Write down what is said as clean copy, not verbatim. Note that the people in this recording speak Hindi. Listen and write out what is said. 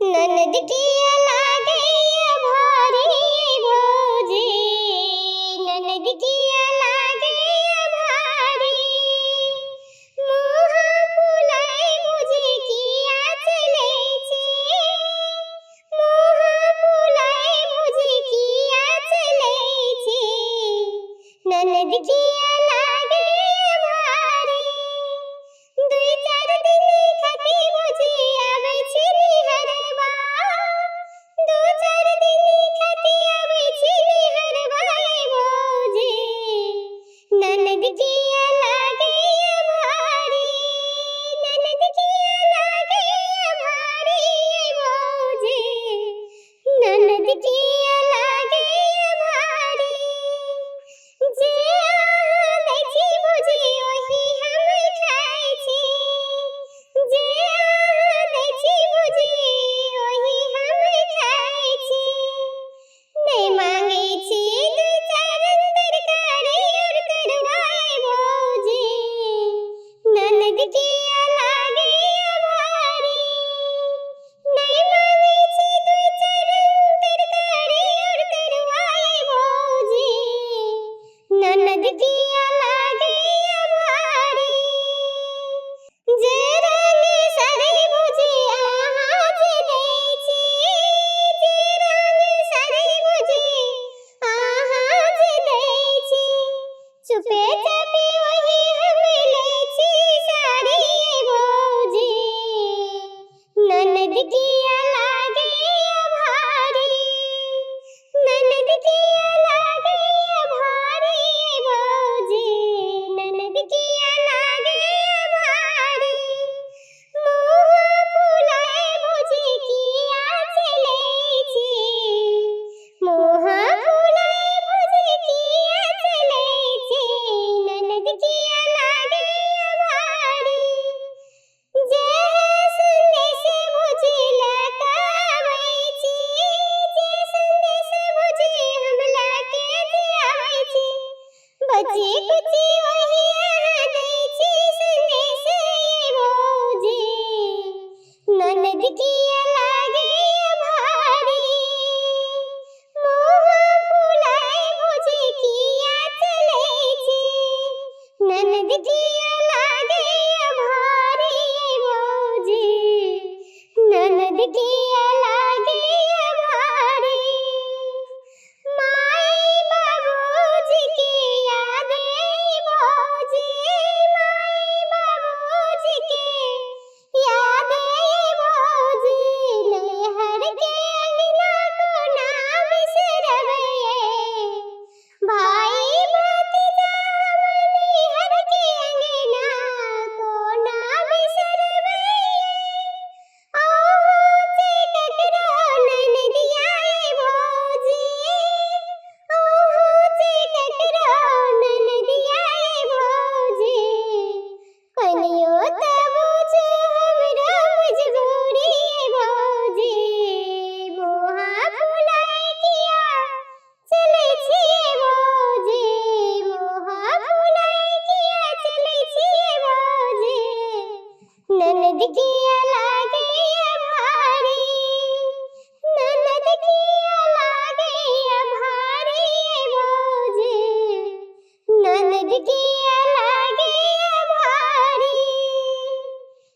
ननद किया लागे भारी भौजी, ननद किया लागे भारी। मुँह फुलाए भौजी किया चले छे, मुँह फुलाए भौजी किया चले छे। ननद किया लागे भारी। 2-4 दिन खाती भौजी आवे छे निहरवा, 2-4 दिन खाती आवे छे निहरवा भौजी। ननद किया लागे भारी, ननद किया लागे भारी भौजी, ननद किया लागे भारी। जे आहाँ दै छी भौजी ओही हम खाइ छी, जे आहाँ दै छी भौजी ओही हम खाइ छी। नहीं मांगे छी 2-4 तरकारी और करवाए भौजी। ननद किया लागे भारी। नहीं मांगे छी 2-4 तरकारी और करवाए भौजी। ननद किया लागे भारी। जे रंग साड़ी भौजी आहाँ जे दै छी, जे रंग साड़ी भौजी आहाँ जे दै छी। चुपे चापे वही हम लै छी साड़ी भौजी। ननद किया लागे भारी, ननद किया लागे भारी भौजी, ननद किया लागे भारी। मुँह फुलाए भौजी किया चले छे, मुँह फुलाए भौजी किया चले छे। ननद किया लागे भारी। जे संदेश भौजी लेके आबै छी, जे संदेश भौजी हम लेके जे आबै छी। बच्ची कुची वही आहाँ दै छी संदेश भौजी। ननद किया लागे भारी। मुँह फुलाए भौजी किया चले छे। ननद किया लागे भारी भौजी, ननद किया लागे भारी। माई बाबूजी की याद आई भौजी, माई बाबूजी की याद आई भौजी। नैहर के अंगना को ना बिसरबै, भाई भतीजा नैहर के अंगना को ना बिसरबै। आहू जे ककरो ननदिया भौजी, आहू जे ककरो ननदिया भौजी। कनियो त बुझ हमरो मजबूरी भौजी। मुँह फुलाए किया चले छिए भौजी, मुँह फुलाए किया चले छिए भौजी। ननद किया